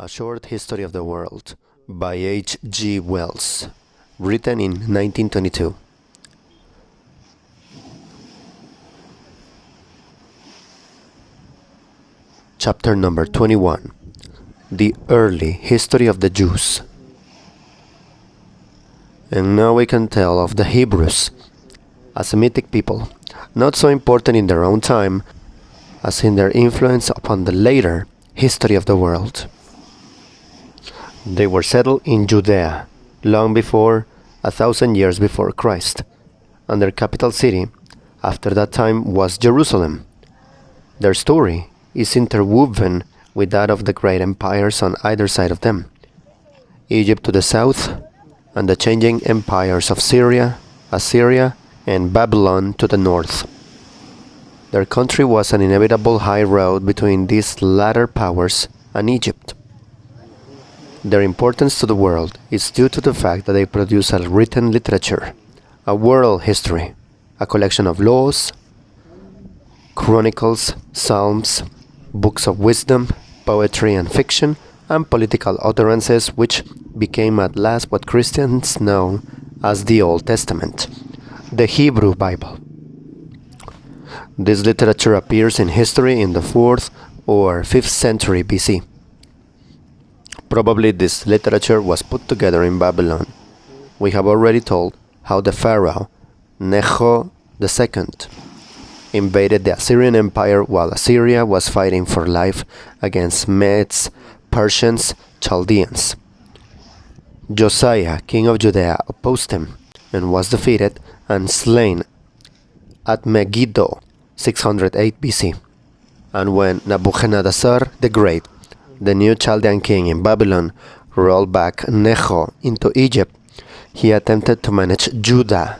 A Short History of the World by H. G. Wells, written in 1922. Chapter number 21. The Early History of the Jews. And now we can tell of the Hebrews, a Semitic people, not so important in their own time as in their influence upon the later history of the world. They were settled in Judea long before 1,000 years before Christ, and their capital city after that time was Jerusalem. Their story is interwoven with that of the great empires on either side of them, Egypt to the south, and the changing empires of Syria, Assyria, and Babylon to the north. Their country was an inevitable high road between these latter powers and Egypt. Their importance to the world is due to the fact that they produce a written literature, a world history, a collection of laws, chronicles, psalms, books of wisdom, poetry and fiction, and political utterances which became at last what Christians know as the Old Testament, the Hebrew Bible. This literature appears in history in the 4th or 5th century BC. Probably this literature was put together in Babylon. We have already told how the pharaoh, Necho II, invaded the Assyrian Empire while Assyria was fighting for life against Medes, Persians, Chaldeans. Josiah, king of Judea, opposed him and was defeated and slain at Megiddo, 608 BC. And when Nebuchadnezzar the Great, the new Chaldean king in Babylon, rolled back Necho into Egypt, he attempted to manage Judah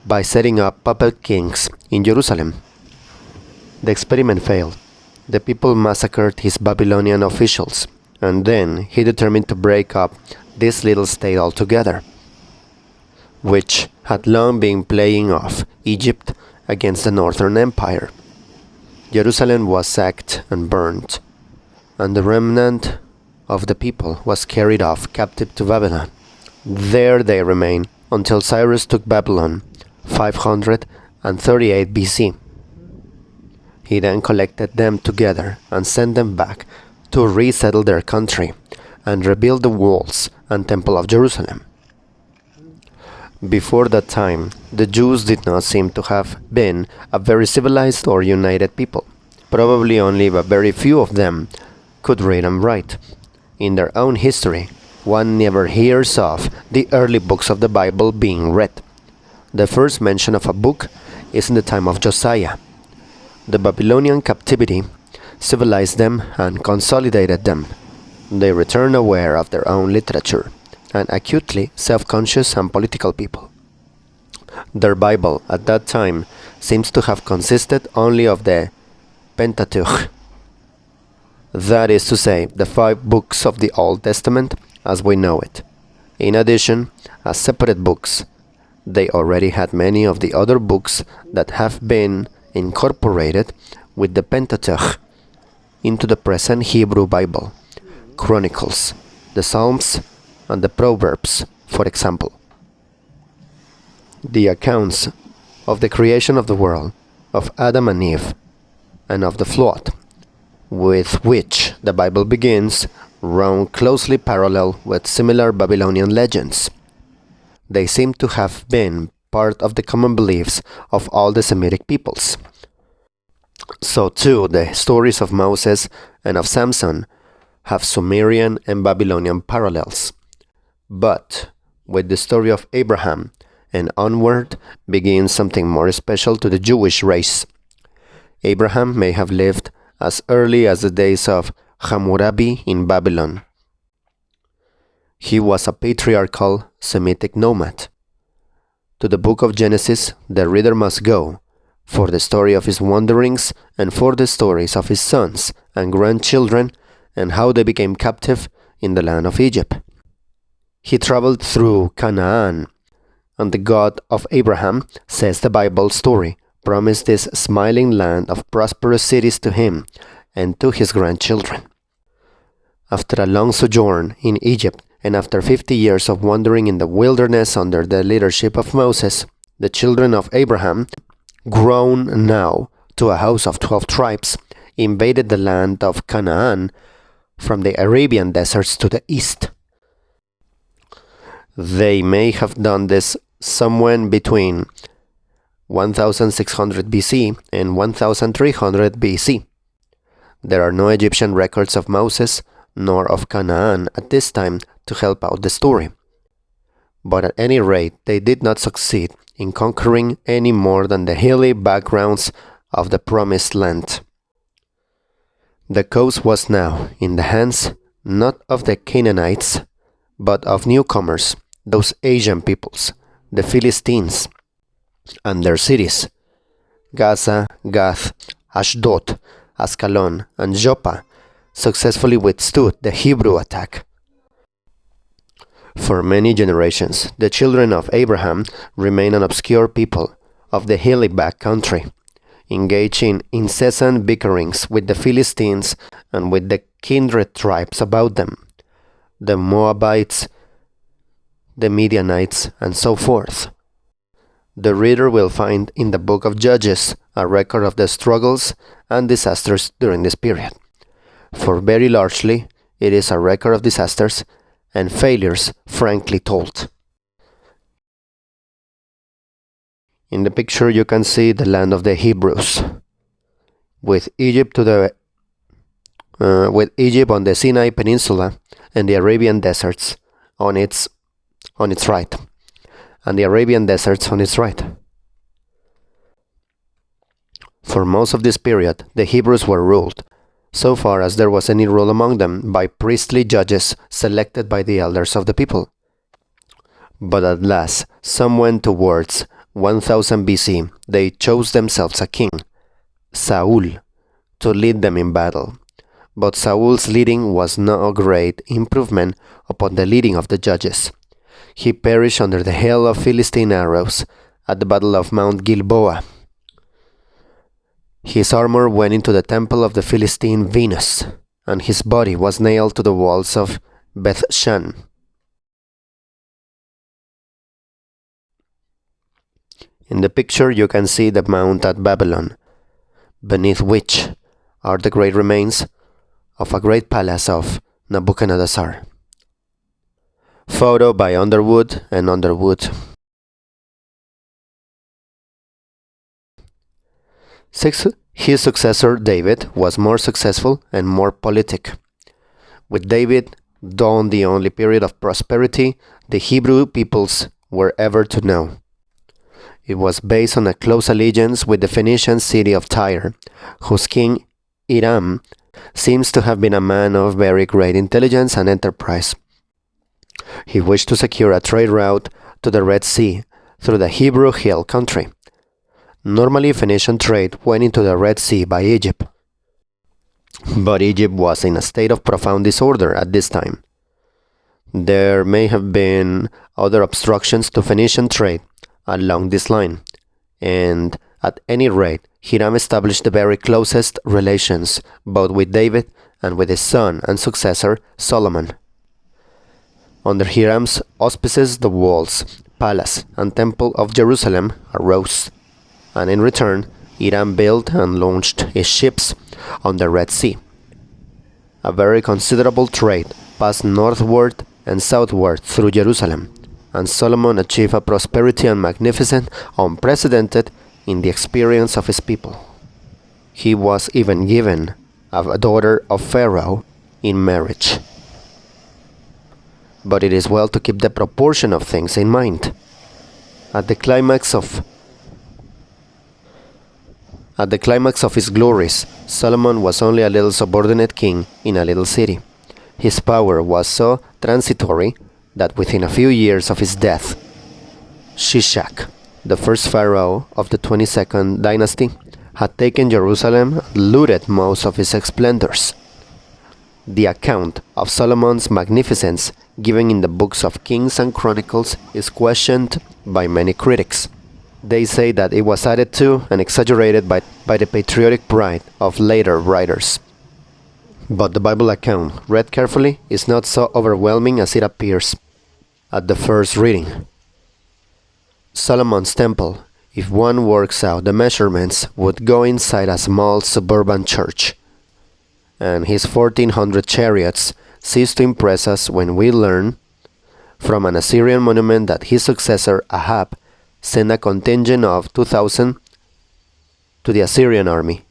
by setting up puppet kings in Jerusalem. The experiment failed. The people massacred his Babylonian officials, and then he determined to break up this little state altogether, which had long been playing off Egypt against the Northern Empire. Jerusalem was sacked and burned, and the remnant of the people was carried off captive to Babylon. There they remained until Cyrus took Babylon, 538 BC. He then collected them together and sent them back to resettle their country and rebuild the walls and temple of Jerusalem. Before that time, the Jews did not seem to have been a very civilized or united people. Probably only a very few of them could read and write. In their own history, one never hears of the early books of the Bible being read. The first mention of a book is in the time of Josiah. The Babylonian captivity civilized them and consolidated them. They returned aware of their own literature, and acutely self-conscious and political people. Their Bible at that time seems to have consisted only of the Pentateuch, that is to say, the 5 books of the Old Testament as we know it. In addition, as separate books, they already had many of the other books that have been incorporated with the Pentateuch into the present Hebrew Bible, Chronicles, the Psalms, and the Proverbs, for example. The accounts of the creation of the world, of Adam and Eve, and of the flood, with which the Bible begins, run closely parallel with similar Babylonian legends. They seem to have been part of the common beliefs of all the Semitic peoples. So too, the stories of Moses and of Samson have Sumerian and Babylonian parallels. But with the story of Abraham and onward begins something more special to the Jewish race. Abraham may have lived as early as the days of Hammurabi in Babylon. He was a patriarchal Semitic nomad. To the book of Genesis the reader must go for the story of his wanderings and for the stories of his sons and grandchildren and how they became captive in the land of Egypt. He traveled through Canaan, and the God of Abraham, says the Bible story, promised this smiling land of prosperous cities to him and to his grandchildren. After a long sojourn in Egypt, and after 50 years of wandering in the wilderness under the leadership of Moses, the children of Abraham, grown now to a house of 12 tribes, invaded the land of Canaan from the Arabian deserts to the east. They may have done this somewhere between 1600 BC and 1300 BC. There are no Egyptian records of Moses nor of Canaan at this time to help out the story. But at any rate, they did not succeed in conquering any more than the hilly backgrounds of the Promised Land. The coast was now in the hands not of the Canaanites, but of newcomers, those Asian peoples, the Philistines, and their cities, Gaza, Gath, Ashdod, Ascalon, and Joppa, successfully withstood the Hebrew attack. For many generations, the children of Abraham remained an obscure people of the hilly back country, engaged in incessant bickerings with the Philistines and with the kindred tribes about them, the Moabites, the Midianites, and so forth. The reader will find in the book of Judges a record of the struggles and disasters during this period, for very largely it is a record of disasters and failures frankly told. In the picture you can see the land of the Hebrews, with Egypt on the Sinai Peninsula and the Arabian deserts on its right, and the Arabian deserts on its right. For most of this period, the Hebrews were ruled, so far as there was any rule among them, by priestly judges selected by the elders of the people. But at last, somewhere towards 1000 BC, they chose themselves a king, Saul, to lead them in battle. But Saul's leading was no great improvement upon the leading of the judges. He perished under the hail of Philistine arrows at the battle of Mount Gilboa. His armor went into the temple of the Philistine Venus, and his body was nailed to the walls of Bethshan. In the picture you can see the mount at Babylon, beneath which are the great remains of a great palace of Nebuchadnezzar. Photo by Underwood and Underwood. His successor David was more successful and more politic. With David dawned the only period of prosperity the Hebrew peoples were ever to know. It was based on a close allegiance with the Phoenician city of Tyre, whose king Hiram seems to have been a man of very great intelligence and enterprise. He wished to secure a trade route to the Red Sea through the Hebrew Hill country. Normally, Phoenician trade went into the Red Sea by Egypt, but Egypt was in a state of profound disorder at this time. There may have been other obstructions to Phoenician trade along this line, and at any rate, Hiram established the very closest relations both with David and with his son and successor Solomon. Under Hiram's auspices, the walls, palace, and temple of Jerusalem arose, and in return, Hiram built and launched his ships on the Red Sea. A very considerable trade passed northward and southward through Jerusalem, and Solomon achieved a prosperity and magnificence unprecedented in the experience of his people. He was even given a daughter of Pharaoh in marriage. But it is well to keep the proportion of things in mind. At the climax of his glories, Solomon was only a little subordinate king in a little city. His power was so transitory that within a few years of his death, Shishak, the first pharaoh of the 22nd dynasty, had taken Jerusalem and looted most of its splendors. The account of Solomon's magnificence given in the books of Kings and Chronicles is questioned by many critics. They say that it was added to and exaggerated by the patriotic pride of later writers. But the Bible account, read carefully, is not so overwhelming as it appears at the first reading. Solomon's temple, if one works out the measurements, would go inside a small suburban church. And his 1,400 chariots cease to impress us when we learn from an Assyrian monument that his successor Ahab sent a contingent of 2,000 to the Assyrian army.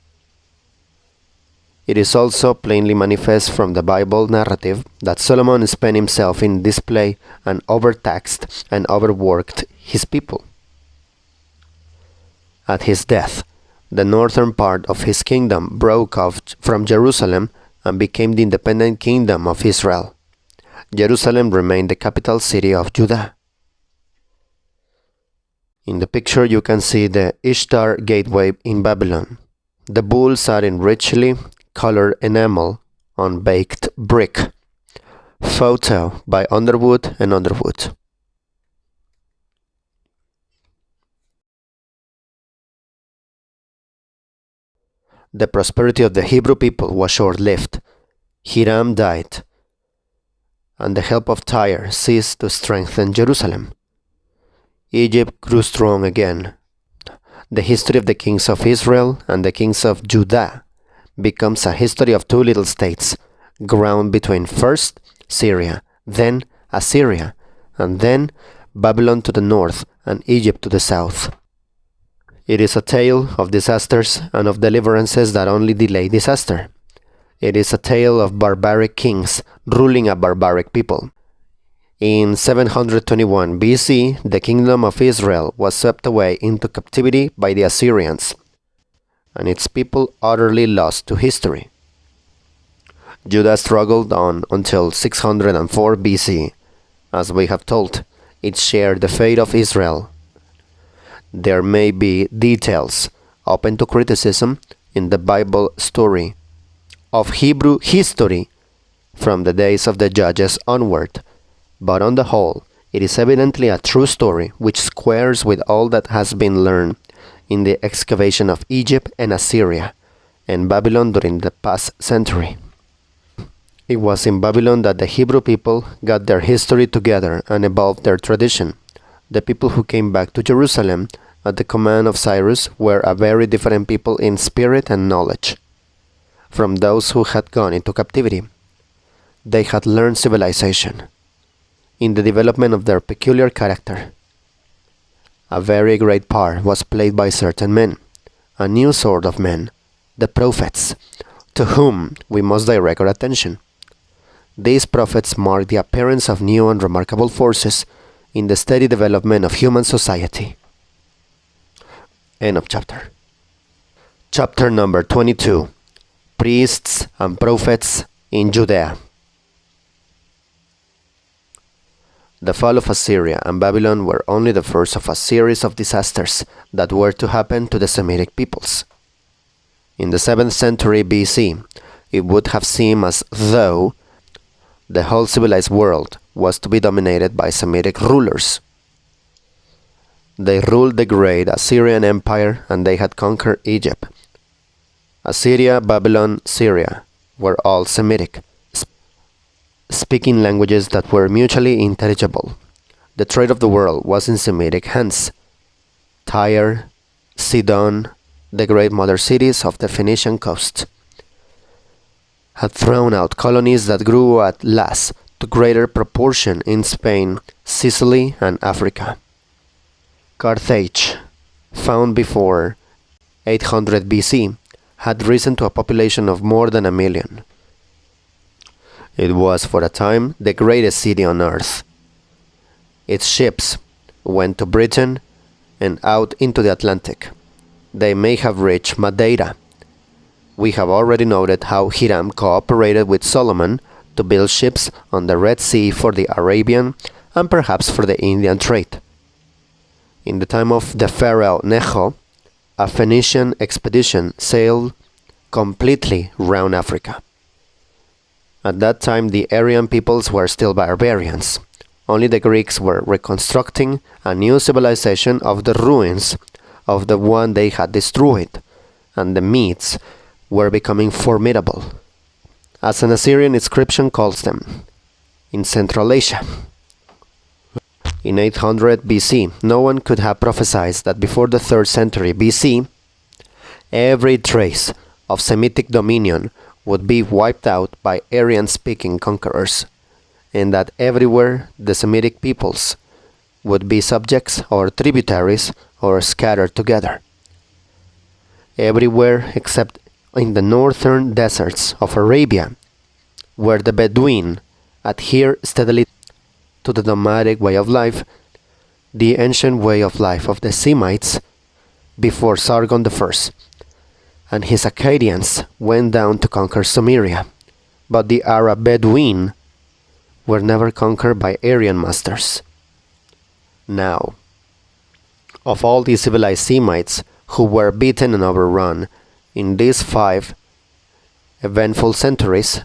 It is also plainly manifest from the Bible narrative that Solomon spent himself in display and overtaxed and overworked his people. At his death, the northern part of his kingdom broke off from Jerusalem and became the independent kingdom of Israel. Jerusalem remained the capital city of Judah. In the picture you can see the Ishtar gateway in Babylon. The bulls are in richly colored enamel on baked brick. Photo by Underwood and Underwood. The prosperity of the Hebrew people was short-lived. Hiram died, and the help of Tyre ceased to strengthen Jerusalem. Egypt grew strong again. The history of the kings of Israel and the kings of Judah becomes a history of two little states, ground between first Syria, then Assyria, and then Babylon to the north and Egypt to the south. It is a tale of disasters and of deliverances that only delay disaster. It is a tale of barbaric kings ruling a barbaric people. In 721 BC, the kingdom of Israel was swept away into captivity by the Assyrians, and its people utterly lost to history. Judah struggled on until 604 BC. As we have told, it shared the fate of Israel. There may be details open to criticism in the Bible story of Hebrew history from the days of the judges onward, but on the whole, it is evidently a true story which squares with all that has been learned in the excavation of Egypt and Assyria and Babylon during the past century. It was in Babylon that the Hebrew people got their history together and evolved their tradition. The people who came back to Jerusalem at the command of Cyrus were a very different people in spirit and knowledge from those who had gone into captivity. They had learned civilization in the development of their peculiar character. A very great part was played by certain men, a new sort of men, the prophets, to whom we must direct our attention. These prophets mark the appearance of new and remarkable forces in the steady development of human society. End of chapter. Chapter number 22. Priests and Prophets in Judea. The fall of Assyria and Babylon were only the first of a series of disasters that were to happen to the Semitic peoples. In the 7th century BC, it would have seemed as though the whole civilized world was to be dominated by Semitic rulers. They ruled the great Assyrian Empire and they had conquered Egypt. Assyria, Babylon, Syria were all Semitic, speaking languages that were mutually intelligible. The trade of the world was in Semitic hands. Tyre, Sidon, the great mother cities of the Phoenician coast, had thrown out colonies that grew at last to greater proportion in Spain, Sicily, and Africa. Carthage, found before 800 BC, had risen to a population of more than 1 million. It was for a time the greatest city on earth. Its ships went to Britain and out into the Atlantic. They may have reached Madeira. We have already noted how Hiram cooperated with Solomon to build ships on the Red Sea for the Arabian and perhaps for the Indian trade. In the time of the pharaoh Necho, a Phoenician expedition sailed completely round Africa. At that time, the Aryan peoples were still barbarians. Only the Greeks were reconstructing a new civilization of the ruins of the one they had destroyed, and the Medes were becoming formidable. as an Assyrian inscription calls them, in Central Asia. In 800 BC, no one could have prophesied that before the 3rd century BC, every trace of Semitic dominion would be wiped out by Aryan-speaking conquerors, and that everywhere the Semitic peoples would be subjects or tributaries or scattered together. Everywhere except in the northern deserts of Arabia, where the Bedouin adhere steadily to the nomadic way of life, the ancient way of life of the Semites before Sargon I and his Akkadians went down to conquer Sumeria, but the Arab Bedouin were never conquered by Aryan masters. Now, of all the civilized Semites who were beaten and overrun in these 5 eventful centuries,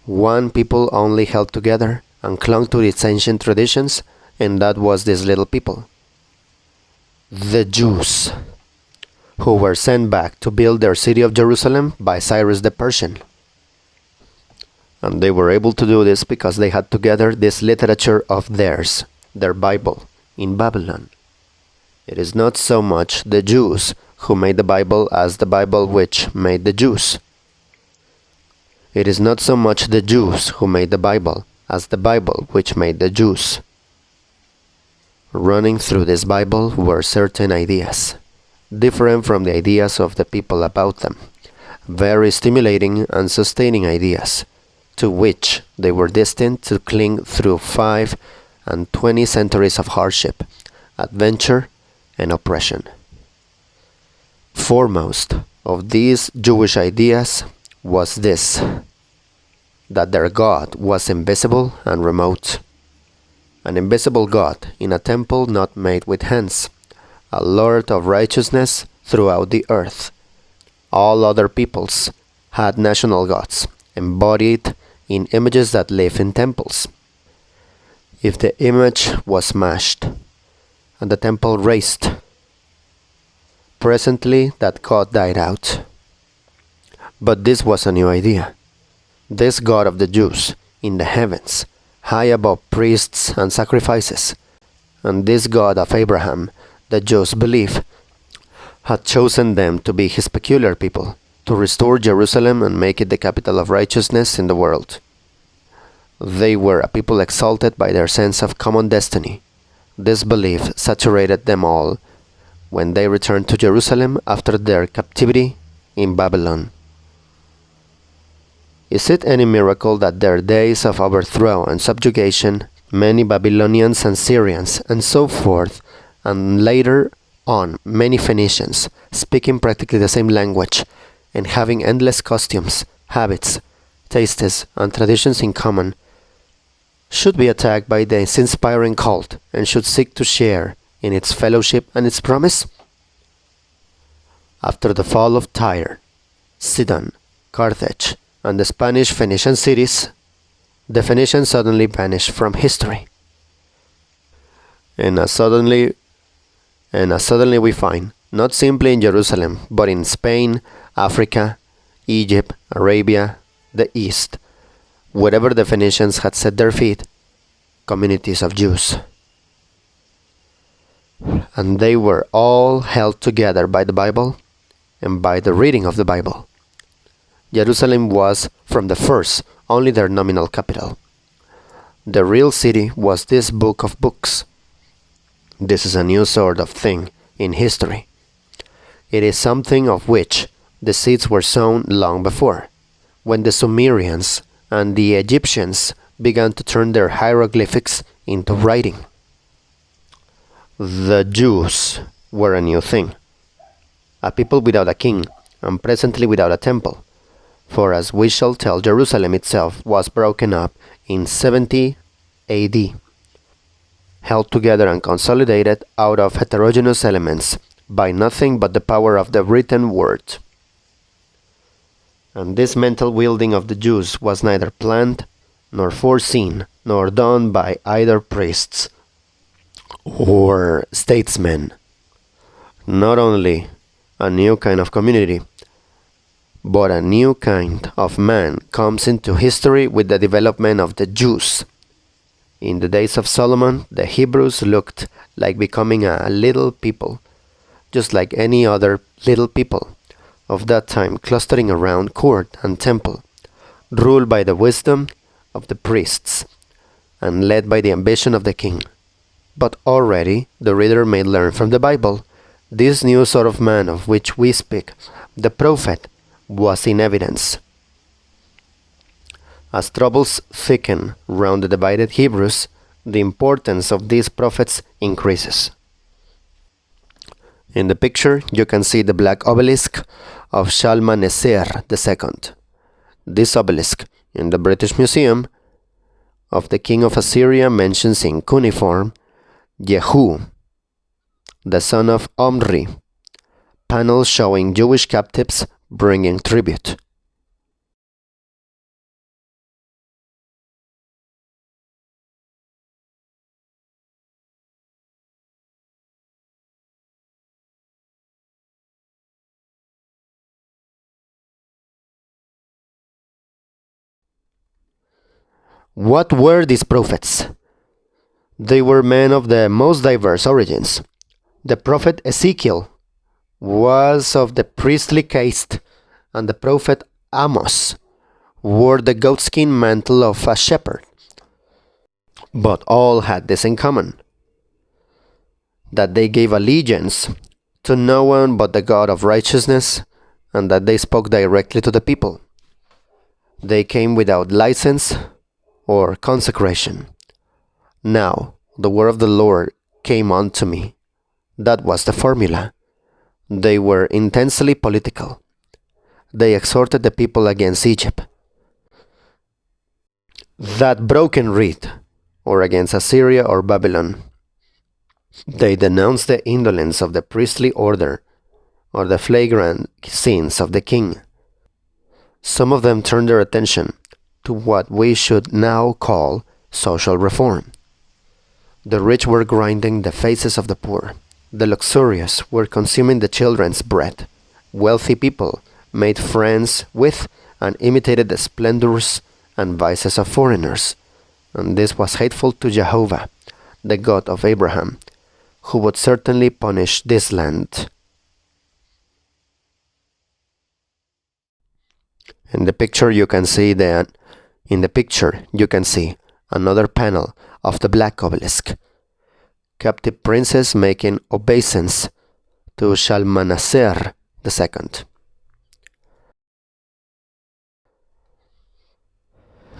one people only held together and clung to its ancient traditions, and that was this little people, the Jews, who were sent back to build their city of Jerusalem by Cyrus the Persian. And they were able to do this because they had together this literature of theirs, their Bible, in Babylon. It is not so much the Jews who made the Bible as the Bible which made the Jews. It is not so much the Jews who made the Bible as the Bible which made the Jews. Running through this Bible were certain ideas, different from the ideas of the people about them, very stimulating and sustaining ideas, to which they were destined to cling through 5 and 20 centuries of hardship, adventure, and oppression. Foremost of these Jewish ideas was this, that their God was invisible and remote, an invisible God in a temple not made with hands, a Lord of righteousness throughout the earth. All other peoples had national gods, embodied in images that live in temples. If the image was smashed and the temple razed, presently that God died out. But this was a new idea. This God of the Jews in the heavens, high above priests and sacrifices, and this God of Abraham, the Jews believe, had chosen them to be his peculiar people, to restore Jerusalem and make it the capital of righteousness in the world. They were a people exalted by their sense of common destiny. This belief saturated them all when they returned to Jerusalem after their captivity in Babylon. Is it any miracle that their days of overthrow and subjugation, many Babylonians and Syrians and so forth, and later on many Phoenicians, speaking practically the same language and having endless costumes, habits, tastes, and traditions in common, should be attacked by this inspiring cult and should seek to share in its fellowship and its promise? After the fall of Tyre, Sidon, Carthage, and the Spanish Phoenician cities, the Phoenicians suddenly vanished from history. And as suddenly we find, not simply in Jerusalem, but in Spain, Africa, Egypt, Arabia, the East, wherever the Phoenicians had set their feet, communities of Jews. And they were all held together by the Bible and by the reading of the Bible. Jerusalem was, from the first, only their nominal capital. The real city was this book of books. This is a new sort of thing in history. It is something of which the seeds were sown long before, when the Sumerians and the Egyptians began to turn their hieroglyphics into writing. The Jews were a new thing, a people without a king, and presently without a temple. For as we shall tell, Jerusalem itself was broken up in 70 AD, held together and consolidated out of heterogeneous elements by nothing but the power of the written word. And this mental wielding of the Jews was neither planned, nor foreseen, nor done by either priests or statesmen. Not only a new kind of community, But a new kind of man comes into history with the development of the Jews. In the days of Solomon, the Hebrews looked like becoming a little people, just like any other little people of that time, clustering around court and temple, ruled by the wisdom of the priests and led by the ambition of the king. But already the reader may learn from the Bible, this new sort of man of which we speak, the prophet, was in evidence. As troubles thicken round the divided Hebrews, the importance of these prophets increases. In the picture, you can see the black obelisk of Shalmaneser II. This obelisk, in the British Museum of the King of Assyria, mentions in cuneiform Jehu, the son of Omri, panels showing Jewish captives bringing tribute. What were these prophets? They were men of the most diverse origins. The prophet Ezekiel was of the priestly caste, and the prophet Amos wore the goatskin mantle of a shepherd. But all had this in common, that they gave allegiance to no one but the God of righteousness, and that they spoke directly to the people. They came without license or consecration. Now, the word of the Lord came unto me. That was the formula. They were intensely political. They exhorted the people against Egypt, that broken reed, or against Assyria or Babylon. They denounced the indolence of the priestly order or the flagrant sins of the king. Some of them turned their attention to what we should now call social reform. The rich were grinding the faces of the poor. The luxurious were consuming the children's bread. Wealthy people made friends with and imitated the splendors and vices of foreigners. And this was hateful to Jehovah, the God of Abraham, who would certainly punish this land. In the picture you can see another panel of the black obelisk. Captive princes making obeisance to Shalmaneser II.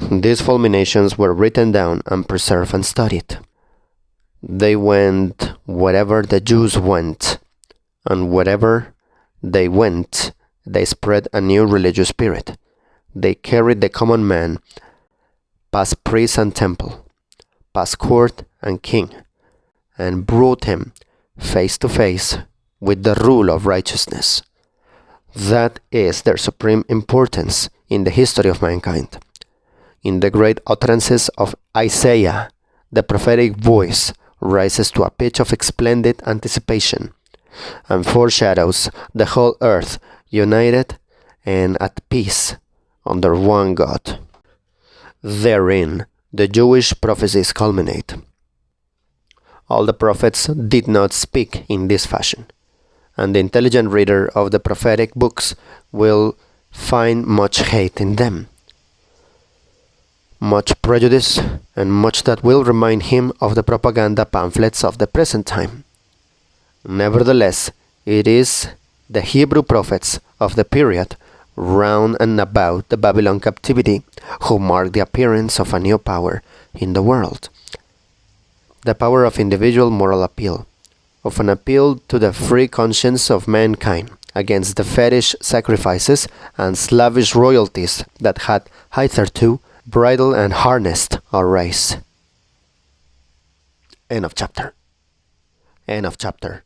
These fulminations were written down and preserved and studied. They went wherever the Jews went, and wherever they went, they spread a new religious spirit. They carried the common man past priest and temple, past court and king, and brought him face to face with the rule of righteousness. That is their supreme importance in the history of mankind. In the great utterances of Isaiah, the prophetic voice rises to a pitch of splendid anticipation and foreshadows the whole earth united and at peace under one God. Therein, the Jewish prophecies culminate. All the prophets did not speak in this fashion, and the intelligent reader of the prophetic books will find much hate in them, much prejudice, and much that will remind him of the propaganda pamphlets of the present time. Nevertheless, it is the Hebrew prophets of the period round and about the Babylon captivity who mark the appearance of a new power in the world. The power of individual moral appeal, of an appeal to the free conscience of mankind against the fetish sacrifices and slavish royalties that had hitherto bridled and harnessed our race. End of chapter. End of chapter.